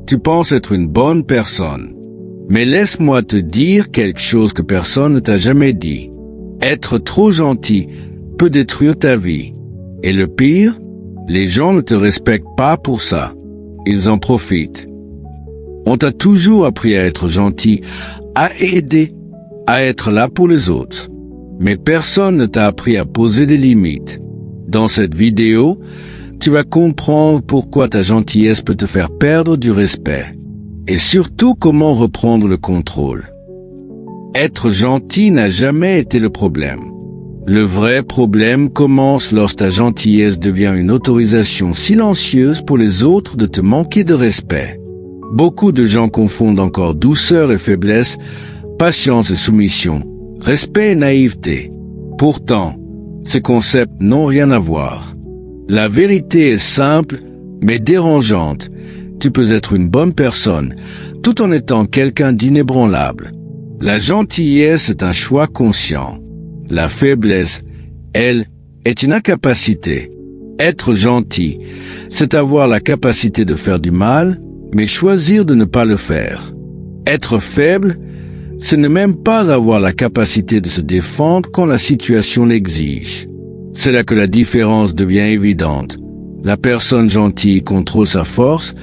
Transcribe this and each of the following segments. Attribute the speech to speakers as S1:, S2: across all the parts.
S1: Tu penses être une bonne personne. Mais laisse-moi te dire quelque chose que personne ne t'a jamais dit. Être trop gentil peut détruire ta vie. Et le pire, les gens ne te respectent pas pour ça. Ils en profitent. On t'a toujours appris à être gentil, à aider, à être là pour les autres. Mais personne ne t'a appris à poser des limites. Dans cette vidéo, tu vas comprendre pourquoi ta gentillesse peut te faire perdre du respect. Et surtout comment reprendre le contrôle. Être gentil n'a jamais été le problème. Le vrai problème commence lorsque ta gentillesse devient une autorisation silencieuse pour les autres de te manquer de respect. Beaucoup de gens confondent encore douceur et faiblesse, patience et soumission, respect et naïveté. Pourtant, ces concepts n'ont rien à voir. La vérité est simple, mais dérangeante. Tu peux être une bonne personne, tout en étant quelqu'un d'inébranlable. La gentillesse est un choix conscient. La faiblesse, elle, est une incapacité. Être gentil, c'est avoir la capacité de faire du mal, mais choisir de ne pas le faire. Être faible, ce n'est même pas avoir la capacité de se défendre quand la situation l'exige. C'est là que la différence devient évidente. La personne gentille contrôle sa force,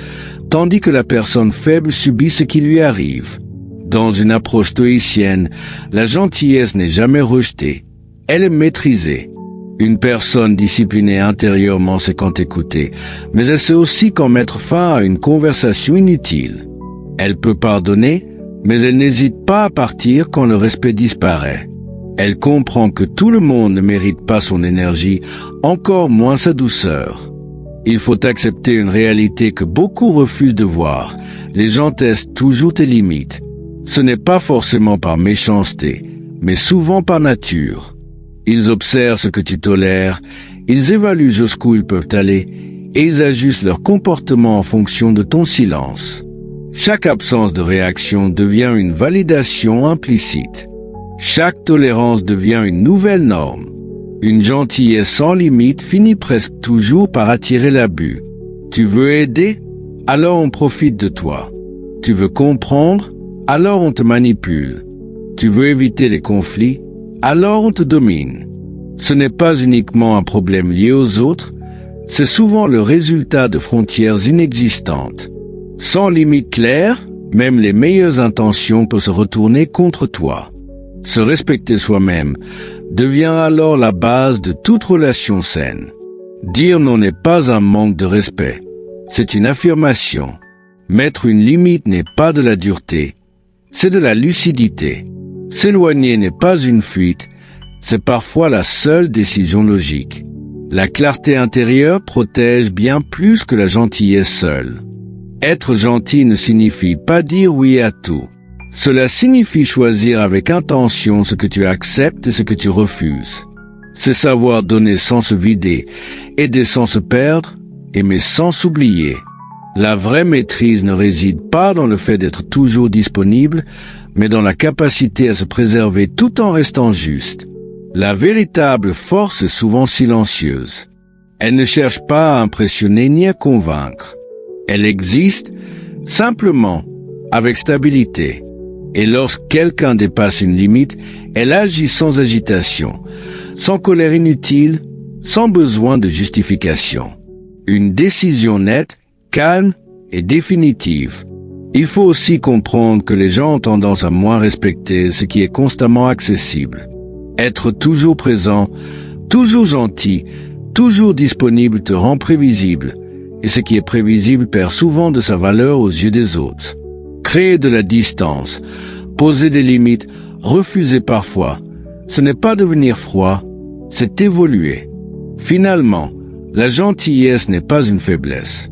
S1: tandis que la personne faible subit ce qui lui arrive. Dans une approche stoïcienne, la gentillesse n'est jamais rejetée, elle est maîtrisée. Une personne disciplinée intérieurement sait quand écouter, mais elle sait aussi quand mettre fin à une conversation inutile. Elle peut pardonner, mais elle n'hésite pas à partir quand le respect disparaît. Elle comprend que tout le monde ne mérite pas son énergie, encore moins sa douceur. Il faut accepter une réalité que beaucoup refusent de voir. Les gens testent toujours tes limites. Ce n'est pas forcément par méchanceté, mais souvent par nature. Ils observent ce que tu tolères, ils évaluent jusqu'où ils peuvent aller, et ils ajustent leur comportement en fonction de ton silence. Chaque absence de réaction devient une validation implicite. Chaque tolérance devient une nouvelle norme. Une gentillesse sans limite finit presque toujours par attirer l'abus. Tu veux aider? Alors on profite de toi. Tu veux comprendre? Alors on te manipule. Tu veux éviter les conflits? Alors on te domine. Ce n'est pas uniquement un problème lié aux autres, c'est souvent le résultat de frontières inexistantes. Sans limite claire, même les meilleures intentions peuvent se retourner contre toi. Se respecter soi-même devient alors la base de toute relation saine. Dire non n'est pas un manque de respect, c'est une affirmation. Mettre une limite n'est pas de la dureté, c'est de la lucidité. S'éloigner n'est pas une fuite, c'est parfois la seule décision logique. La clarté intérieure protège bien plus que la gentillesse seule. Être gentil ne signifie pas dire oui à tout. Cela signifie choisir avec intention ce que tu acceptes et ce que tu refuses. C'est savoir donner sans se vider, aider sans se perdre, aimer sans s'oublier. La vraie maîtrise ne réside pas dans le fait d'être toujours disponible, mais dans la capacité à se préserver tout en restant juste. La véritable force est souvent silencieuse. Elle ne cherche pas à impressionner ni à convaincre. Elle existe simplement, avec stabilité. Et lorsque quelqu'un dépasse une limite, elle agit sans agitation, sans colère inutile, sans besoin de justification. Une décision nette, calme et définitive. Il faut aussi comprendre que les gens ont tendance à moins respecter ce qui est constamment accessible. Être toujours présent, toujours gentil, toujours disponible te rend prévisible, et ce qui est prévisible perd souvent de sa valeur aux yeux des autres. Créer de la distance, poser des limites, refuser parfois, ce n'est pas devenir froid, c'est évoluer. Finalement, la gentillesse n'est pas une faiblesse,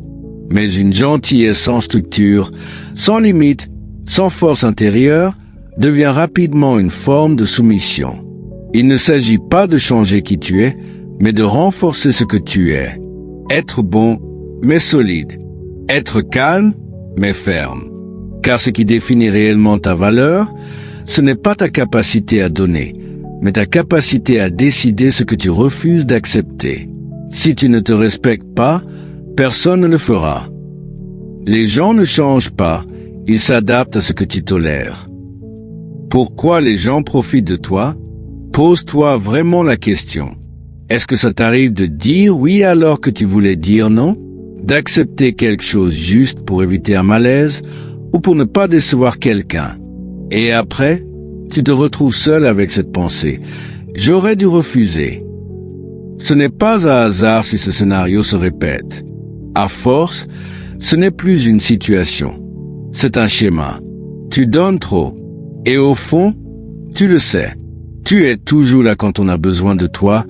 S1: mais une gentillesse sans structure, sans limite, sans force intérieure, devient rapidement une forme de soumission. Il ne s'agit pas de changer qui tu es, mais de renforcer ce que tu es. Être bon, mais solide. Être calme, mais ferme. Car ce qui définit réellement ta valeur, ce n'est pas ta capacité à donner, mais ta capacité à décider ce que tu refuses d'accepter. Si tu ne te respectes pas, personne ne le fera. Les gens ne changent pas, ils s'adaptent à ce que tu tolères. Pourquoi les gens profitent de toi? Pose-toi vraiment la question. Est-ce que ça t'arrive de dire oui alors que tu voulais dire non? D'accepter quelque chose juste pour éviter un malaise ou pour ne pas décevoir quelqu'un? Et après, tu te retrouves seul avec cette pensée. J'aurais dû refuser. Ce n'est pas un hasard si ce scénario se répète. À force, ce n'est plus une situation. C'est un schéma. Tu donnes trop. Et au fond, tu le sais. Tu es toujours là quand on a besoin de toi,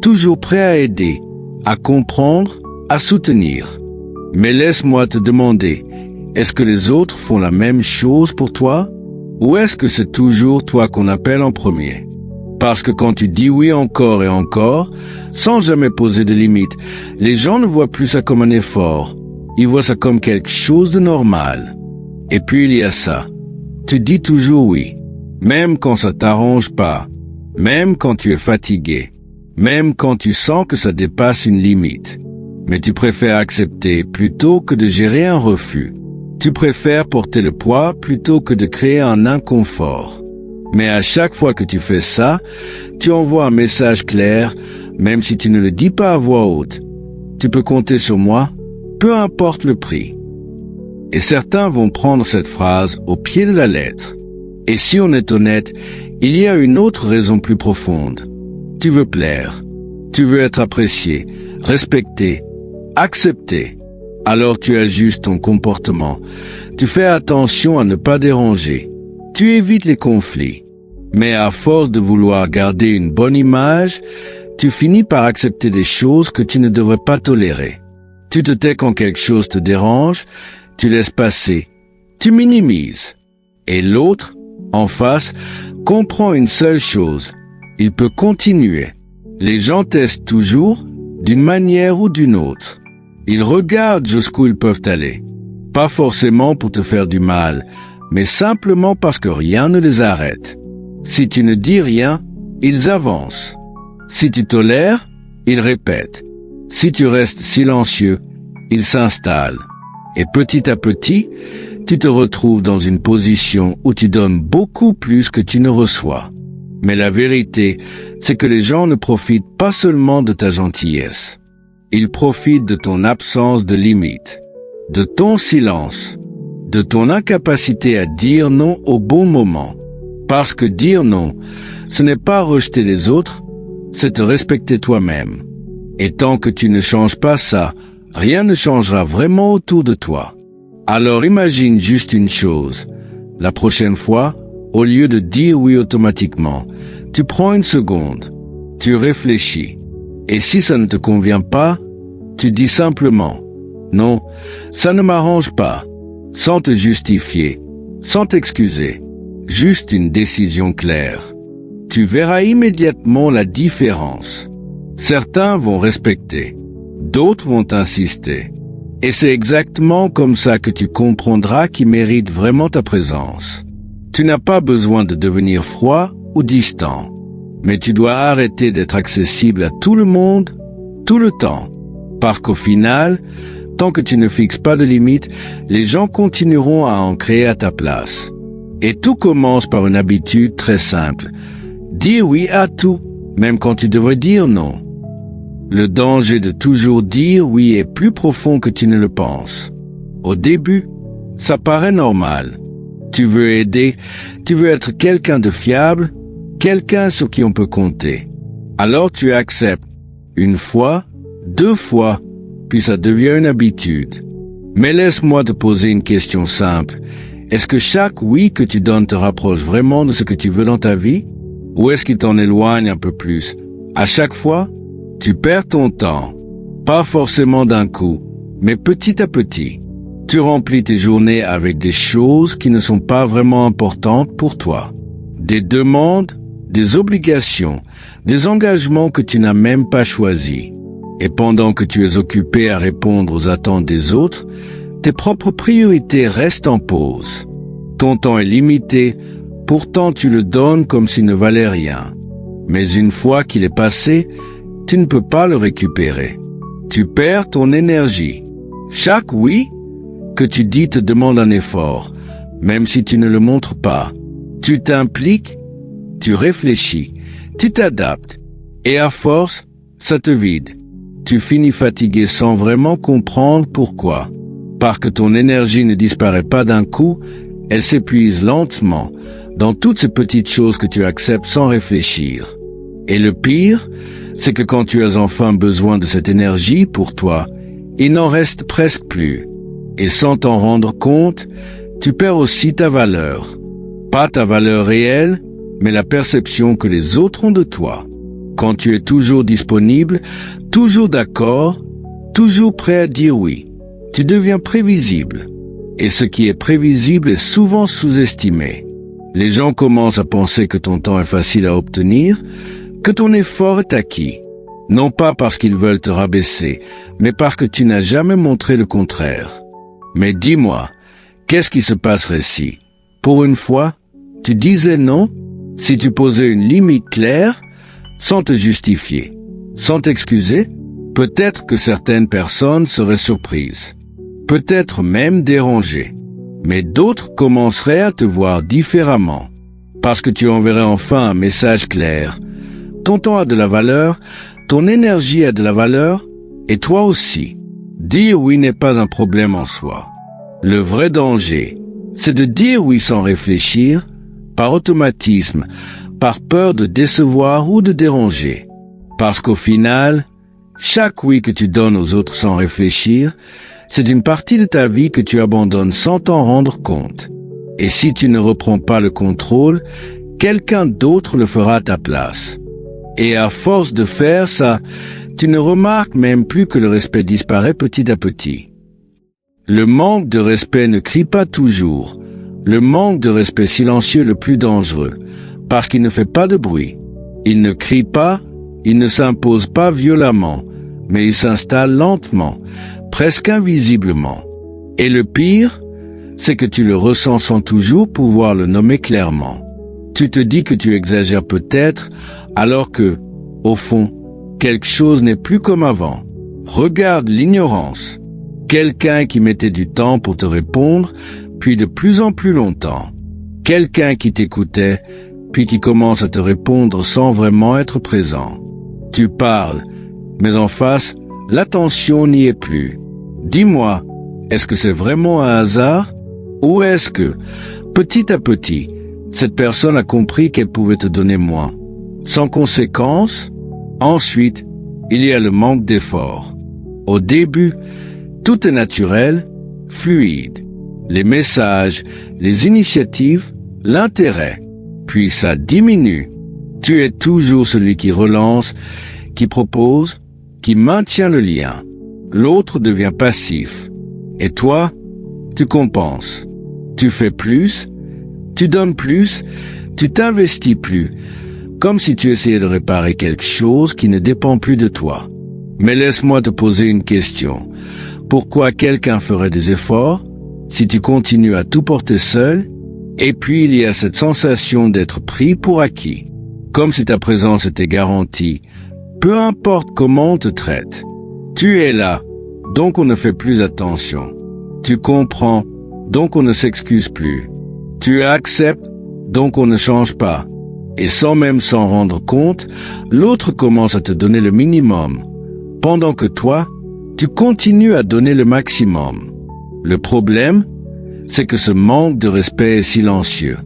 S1: toujours prêt à aider, à comprendre, à soutenir. Mais laisse-moi te demander, est-ce que les autres font la même chose pour toi? Ou est-ce que c'est toujours toi qu'on appelle en premier? Parce que quand tu dis oui encore et encore, sans jamais poser de limites, les gens ne voient plus ça comme un effort. Ils voient ça comme quelque chose de normal. Et puis il y a ça. Tu dis toujours oui. Même quand ça t'arrange pas. Même quand tu es fatigué. Même quand tu sens que ça dépasse une limite. Mais tu préfères accepter plutôt que de gérer un refus. Tu préfères porter le poids plutôt que de créer un inconfort. Mais à chaque fois que tu fais ça, tu envoies un message clair, même si tu ne le dis pas à voix haute. Tu peux compter sur moi, peu importe le prix. Et certains vont prendre cette phrase au pied de la lettre. Et si on est honnête, il y a une autre raison plus profonde. Tu veux plaire. Tu veux être apprécié, respecté, accepté. Alors tu ajustes ton comportement. Tu fais attention à ne pas déranger. Tu évites les conflits. Mais à force de vouloir garder une bonne image, tu finis par accepter des choses que tu ne devrais pas tolérer. Tu te tais quand quelque chose te dérange, tu laisses passer, tu minimises. Et l'autre, en face, comprend une seule chose. Il peut continuer. Les gens testent toujours, d'une manière ou d'une autre. Ils regardent jusqu'où ils peuvent aller. Pas forcément pour te faire du mal, mais simplement parce que rien ne les arrête. Si tu ne dis rien, ils avancent. Si tu tolères, ils répètent. Si tu restes silencieux, ils s'installent. Et petit à petit, tu te retrouves dans une position où tu donnes beaucoup plus que tu ne reçois. Mais la vérité, c'est que les gens ne profitent pas seulement de ta gentillesse. Ils profitent de ton absence de limite, de ton silence, de ton incapacité à dire non au bon moment. Parce que dire non, ce n'est pas rejeter les autres, c'est te respecter toi-même. Et tant que tu ne changes pas ça, rien ne changera vraiment autour de toi. Alors imagine juste une chose. La prochaine fois, au lieu de dire oui automatiquement, tu prends une seconde, tu réfléchis. Et si ça ne te convient pas, tu dis simplement « Non, ça ne m'arrange pas », sans te justifier, sans t'excuser. Juste une décision claire. Tu verras immédiatement la différence. Certains vont respecter, d'autres vont insister. Et c'est exactement comme ça que tu comprendras qui mérite vraiment ta présence. Tu n'as pas besoin de devenir froid ou distant, mais tu dois arrêter d'être accessible à tout le monde, tout le temps. Parce qu'au final, tant que tu ne fixes pas de limites, les gens continueront à en créer à ta place. Et tout commence par une habitude très simple. Dire oui à tout, même quand tu devrais dire non. Le danger de toujours dire oui est plus profond que tu ne le penses. Au début, ça paraît normal. Tu veux aider, tu veux être quelqu'un de fiable, quelqu'un sur qui on peut compter. Alors tu acceptes. Une fois, 2 fois, puis ça devient une habitude. Mais laisse-moi te poser une question simple. Est-ce que chaque oui que tu donnes te rapproche vraiment de ce que tu veux dans ta vie? Ou est-ce qu'il t'en éloigne un peu plus? À chaque fois, tu perds ton temps. Pas forcément d'un coup, mais petit à petit. Tu remplis tes journées avec des choses qui ne sont pas vraiment importantes pour toi. Des demandes, des obligations, des engagements que tu n'as même pas choisis. Et pendant que tu es occupé à répondre aux attentes des autres, tes propres priorités restent en pause. Ton temps est limité, pourtant tu le donnes comme s'il ne valait rien. Mais une fois qu'il est passé, tu ne peux pas le récupérer. Tu perds ton énergie. Chaque oui, que tu dis te demande un effort, même si tu ne le montres pas. Tu t'impliques, tu réfléchis, tu t'adaptes, et à force, ça te vide. Tu finis fatigué sans vraiment comprendre pourquoi. Parce que ton énergie ne disparaît pas d'un coup, elle s'épuise lentement dans toutes ces petites choses que tu acceptes sans réfléchir. Et le pire, c'est que quand tu as enfin besoin de cette énergie pour toi, il n'en reste presque plus. Et sans t'en rendre compte, tu perds aussi ta valeur. Pas ta valeur réelle, mais la perception que les autres ont de toi. Quand tu es toujours disponible, toujours d'accord, toujours prêt à dire oui, tu deviens prévisible. Et ce qui est prévisible est souvent sous-estimé. Les gens commencent à penser que ton temps est facile à obtenir, que ton effort est acquis. Non pas parce qu'ils veulent te rabaisser, mais parce que tu n'as jamais montré le contraire. Mais dis-moi, qu'est-ce qui se passerait si, pour une fois, tu disais non, si tu posais une limite claire, sans te justifier, sans t'excuser? Peut-être que certaines personnes seraient surprises, peut-être même dérangées, mais d'autres commenceraient à te voir différemment, parce que tu enverrais enfin un message clair. Ton temps a de la valeur, ton énergie a de la valeur, et toi aussi. Dire oui n'est pas un problème en soi. Le vrai danger, c'est de dire oui sans réfléchir, par automatisme, par peur de décevoir ou de déranger. Parce qu'au final, chaque oui que tu donnes aux autres sans réfléchir, c'est une partie de ta vie que tu abandonnes sans t'en rendre compte. Et si tu ne reprends pas le contrôle, quelqu'un d'autre le fera à ta place. Et à force de faire ça, tu ne remarques même plus que le respect disparaît petit à petit. Le manque de respect ne crie pas toujours. Le manque de respect silencieux le plus dangereux, parce qu'il ne fait pas de bruit. Il ne crie pas, il ne s'impose pas violemment, mais il s'installe lentement, presque invisiblement. Et le pire, c'est que tu le ressens sans toujours pouvoir le nommer clairement. Tu te dis que tu exagères peut-être, alors que, au fond, quelque chose n'est plus comme avant. Regarde l'ignorance. Quelqu'un qui mettait du temps pour te répondre, puis de plus en plus longtemps. Quelqu'un qui t'écoutait, puis qui commence à te répondre sans vraiment être présent. Tu parles, mais en face, l'attention n'y est plus. Dis-moi, est-ce que c'est vraiment un hasard? Ou est-ce que, petit à petit, cette personne a compris qu'elle pouvait te donner moins? Sans conséquence, ensuite, il y a le manque d'effort. Au début, tout est naturel, fluide. Les messages, les initiatives, l'intérêt. Puis ça diminue. Tu es toujours celui qui relance, qui propose, qui maintient le lien. L'autre devient passif. Et toi, tu compenses. Tu fais plus, tu donnes plus, tu t'investis plus, comme si tu essayais de réparer quelque chose qui ne dépend plus de toi. Mais laisse-moi te poser une question. Pourquoi quelqu'un ferait des efforts si tu continues à tout porter seul? Et puis il y a cette sensation d'être pris pour acquis, comme si ta présence était garantie, peu importe comment on te traite. Tu es là, donc on ne fait plus attention. Tu comprends, donc on ne s'excuse plus. Tu acceptes, donc on ne change pas. Et sans même s'en rendre compte, l'autre commence à te donner le minimum, pendant que toi, tu continues à donner le maximum. Le problème, c'est que ce manque de respect est silencieux.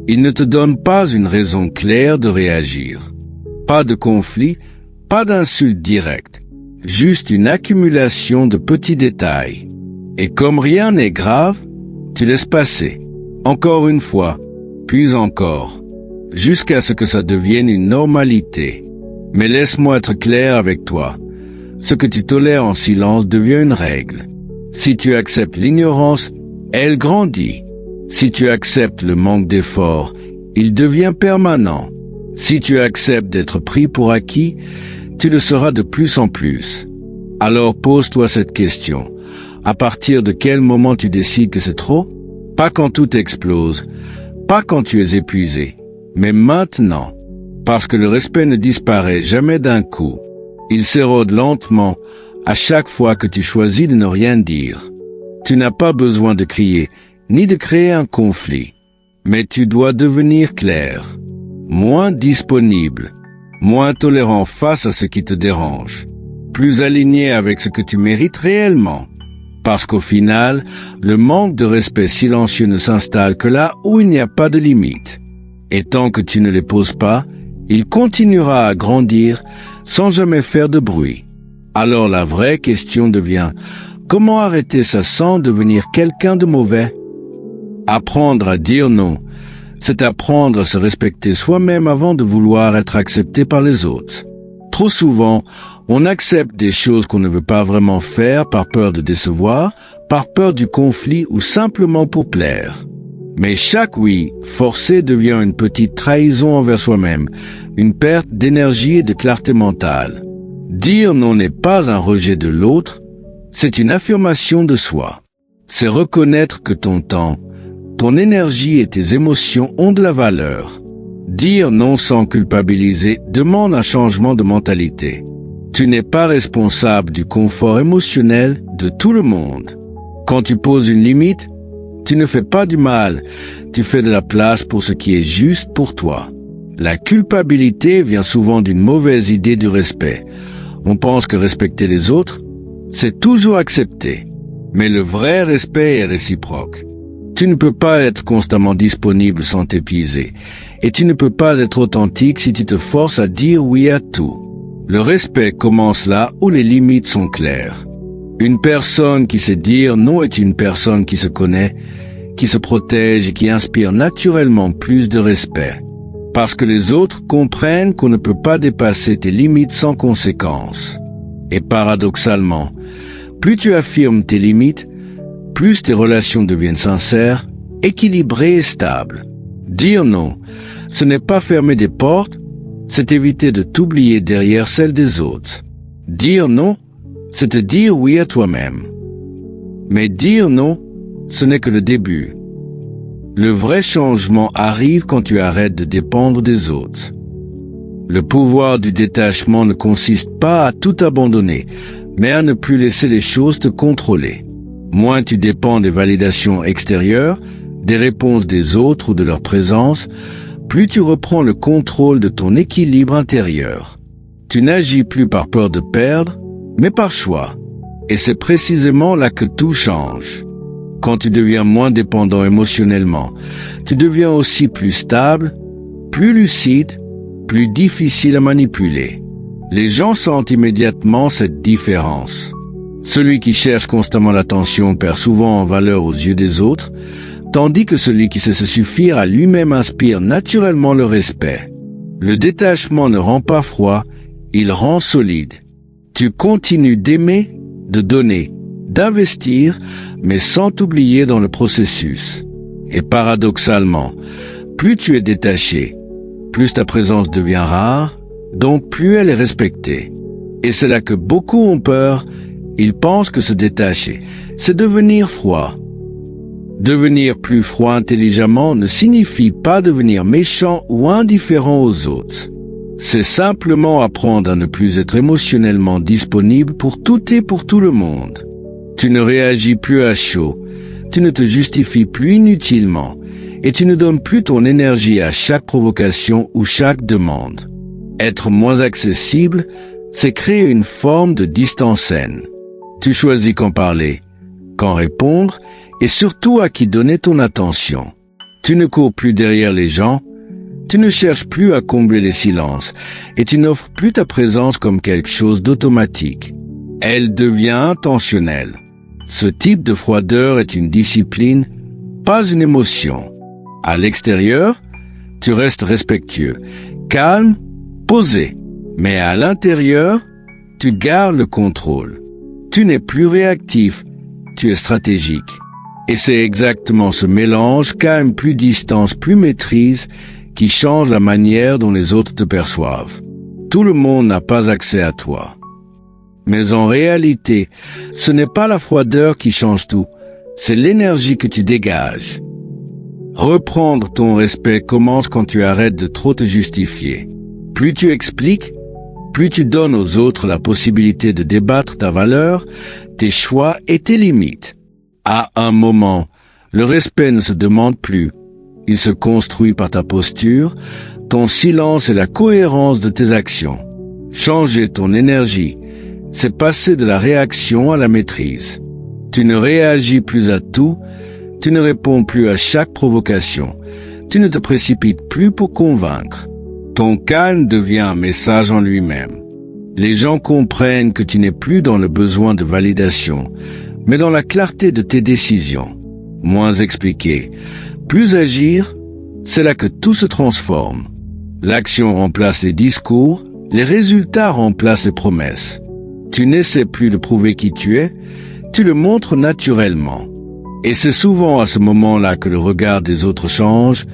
S1: Il ne te donne pas une raison claire de réagir. Pas de conflit, pas d'insulte directe. Juste une accumulation de petits détails. Et comme rien n'est grave, tu laisses passer. Encore une fois, puis encore. Jusqu'à ce que ça devienne une normalité. Mais laisse-moi être clair avec toi. Ce que tu tolères en silence devient une règle. Si tu acceptes l'ignorance, elle grandit. Si tu acceptes le manque d'effort, il devient permanent. Si tu acceptes d'être pris pour acquis, tu le seras de plus en plus. Alors pose-toi cette question. À partir de quel moment tu décides que c'est trop? Pas quand tout explose, pas quand tu es épuisé, mais maintenant. Parce que le respect ne disparaît jamais d'un coup. Il s'érode lentement à chaque fois que tu choisis de ne rien dire. Tu n'as pas besoin de crier, ni de créer un conflit. Mais tu dois devenir clair, moins disponible, moins tolérant face à ce qui te dérange, plus aligné avec ce que tu mérites réellement. Parce qu'au final, le manque de respect silencieux ne s'installe que là où il n'y a pas de limite. Et tant que tu ne les poses pas, il continuera à grandir sans jamais faire de bruit. Alors la vraie question devient, comment arrêter ça sans devenir quelqu'un de mauvais? Apprendre à dire non, c'est apprendre à se respecter soi-même avant de vouloir être accepté par les autres. Trop souvent, on accepte des choses qu'on ne veut pas vraiment faire par peur de décevoir, par peur du conflit ou simplement pour plaire. Mais chaque oui forcé devient une petite trahison envers soi-même, une perte d'énergie et de clarté mentale. Dire non n'est pas un rejet de l'autre, c'est une affirmation de soi. C'est reconnaître que ton temps, ton énergie et tes émotions ont de la valeur. Dire non sans culpabiliser demande un changement de mentalité. Tu n'es pas responsable du confort émotionnel de tout le monde. Quand tu poses une limite, tu ne fais pas du mal, tu fais de la place pour ce qui est juste pour toi. La culpabilité vient souvent d'une mauvaise idée du respect. On pense que respecter les autres, c'est toujours accepter. Mais le vrai respect est réciproque. Tu ne peux pas être constamment disponible sans t'épuiser. Et tu ne peux pas être authentique si tu te forces à dire oui à tout. Le respect commence là où les limites sont claires. Une personne qui sait dire non est une personne qui se connaît, qui se protège et qui inspire naturellement plus de respect. Parce que les autres comprennent qu'on ne peut pas dépasser tes limites sans conséquence. Et paradoxalement, plus tu affirmes tes limites, plus tes relations deviennent sincères, équilibrées et stables. Dire non, ce n'est pas fermer des portes, c'est éviter de t'oublier derrière celles des autres. Dire non, c'est te dire oui à toi-même. Mais dire non, ce n'est que le début. Le vrai changement arrive quand tu arrêtes de dépendre des autres. Le pouvoir du détachement ne consiste pas à tout abandonner, mais à ne plus laisser les choses te contrôler. Moins tu dépends des validations extérieures, des réponses des autres ou de leur présence, plus tu reprends le contrôle de ton équilibre intérieur. Tu n'agis plus par peur de perdre, mais par choix. Et c'est précisément là que tout change. Quand tu deviens moins dépendant émotionnellement, tu deviens aussi plus stable, plus lucide, plus difficile à manipuler. Les gens sentent immédiatement cette différence. Celui qui cherche constamment l'attention perd souvent en valeur aux yeux des autres, tandis que celui qui sait se suffire à lui-même inspire naturellement le respect. Le détachement ne rend pas froid, il rend solide. Tu continues d'aimer, de donner, d'investir, mais sans t'oublier dans le processus. Et paradoxalement, plus tu es détaché, plus ta présence devient rare, donc plus elle est respectée. Et c'est là que beaucoup ont peur, ils pensent que se détacher, c'est devenir froid. Devenir plus froid intelligemment ne signifie pas devenir méchant ou indifférent aux autres. C'est simplement apprendre à ne plus être émotionnellement disponible pour tout et pour tout le monde. Tu ne réagis plus à chaud, tu ne te justifies plus inutilement, et tu ne donnes plus ton énergie à chaque provocation ou chaque demande. Être moins accessible, c'est créer une forme de distance saine. Tu choisis quand parler, quand répondre, et surtout à qui donner ton attention. Tu ne cours plus derrière les gens, tu ne cherches plus à combler les silences, et tu n'offres plus ta présence comme quelque chose d'automatique. Elle devient intentionnelle. Ce type de froideur est une discipline, pas une émotion. À l'extérieur, tu restes respectueux, calme, posé. Mais à l'intérieur, tu gardes le contrôle. Tu n'es plus réactif, tu es stratégique. Et c'est exactement ce mélange, calme plus distance, plus maîtrise, qui change la manière dont les autres te perçoivent. Tout le monde n'a pas accès à toi. Mais en réalité, ce n'est pas la froideur qui change tout, c'est l'énergie que tu dégages. Reprendre ton respect commence quand tu arrêtes de trop te justifier. Plus tu expliques, plus tu donnes aux autres la possibilité de débattre ta valeur, tes choix et tes limites. À un moment, le respect ne se demande plus. Il se construit par ta posture, ton silence et la cohérence de tes actions. Changer ton énergie, c'est passer de la réaction à la maîtrise. Tu ne réagis plus à tout, tu ne réponds plus à chaque provocation, tu ne te précipites plus pour convaincre. Ton calme devient un message en lui-même. Les gens comprennent que tu n'es plus dans le besoin de validation, mais dans la clarté de tes décisions. Moins expliquer, plus agir, c'est là que tout se transforme. L'action remplace les discours, les résultats remplacent les promesses. Tu n'essaies plus de prouver qui tu es, tu le montres naturellement. Et c'est souvent à ce moment-là que le regard des autres change,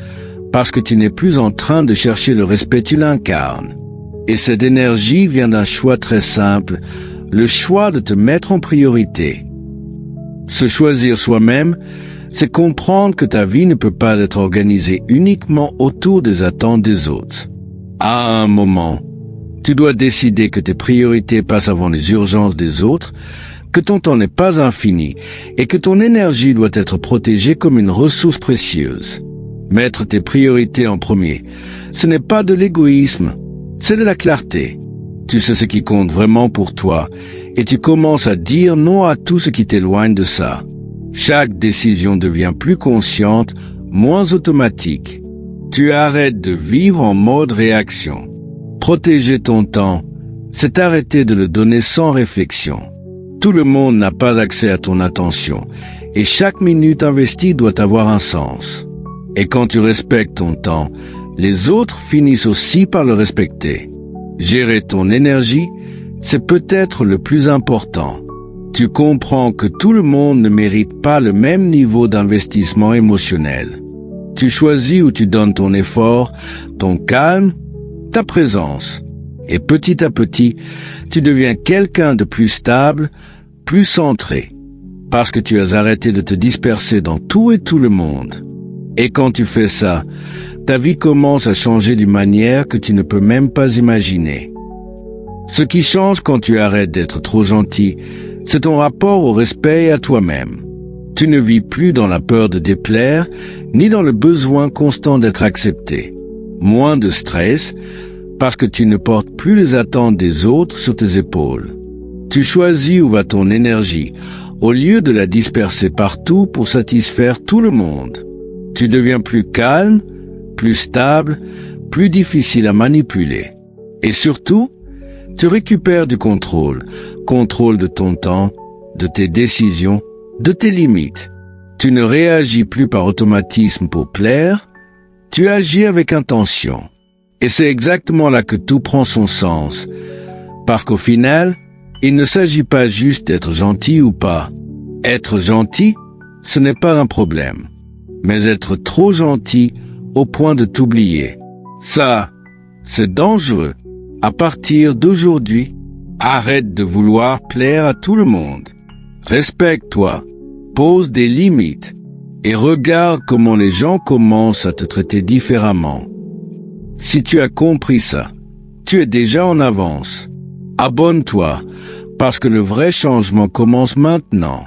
S1: parce que tu n'es plus en train de chercher le respect, tu l'incarnes. Et cette énergie vient d'un choix très simple, le choix de te mettre en priorité. Se choisir soi-même, c'est comprendre que ta vie ne peut pas être organisée uniquement autour des attentes des autres. À un moment, tu dois décider que tes priorités passent avant les urgences des autres, que ton temps n'est pas infini et que ton énergie doit être protégée comme une ressource précieuse. Mettre tes priorités en premier, ce n'est pas de l'égoïsme, c'est de la clarté. Tu sais ce qui compte vraiment pour toi et tu commences à dire non à tout ce qui t'éloigne de ça. Chaque décision devient plus consciente, moins automatique. Tu arrêtes de vivre en mode réaction. Protéger ton temps, c'est arrêter de le donner sans réflexion. Tout le monde n'a pas accès à ton attention, et chaque minute investie doit avoir un sens. Et quand tu respectes ton temps, les autres finissent aussi par le respecter. Gérer ton énergie, c'est peut-être le plus important. Tu comprends que tout le monde ne mérite pas le même niveau d'investissement émotionnel. Tu choisis où tu donnes ton effort, ton calme, ta présence. Et petit à petit, tu deviens quelqu'un de plus stable, plus centré. Parce que tu as arrêté de te disperser dans tout et tout le monde. Et quand tu fais ça, ta vie commence à changer d'une manière que tu ne peux même pas imaginer. Ce qui change quand tu arrêtes d'être trop gentil, c'est ton rapport au respect et à toi-même. Tu ne vis plus dans la peur de déplaire, ni dans le besoin constant d'être accepté. Moins de stress, parce que tu ne portes plus les attentes des autres sur tes épaules. Tu choisis où va ton énergie, au lieu de la disperser partout pour satisfaire tout le monde. Tu deviens plus calme, plus stable, plus difficile à manipuler. Et surtout, tu récupères du contrôle de ton temps, de tes décisions, de tes limites. Tu ne réagis plus par automatisme pour plaire, tu agis avec intention. Et c'est exactement là que tout prend son sens. Parce qu'au final, il ne s'agit pas juste d'être gentil ou pas. Être gentil, ce n'est pas un problème. Mais être trop gentil au point de t'oublier. Ça, c'est dangereux. À partir d'aujourd'hui, arrête de vouloir plaire à tout le monde. Respecte-toi, pose des limites et regarde comment les gens commencent à te traiter différemment. Si tu as compris ça, tu es déjà en avance. Abonne-toi, parce que le vrai changement commence maintenant.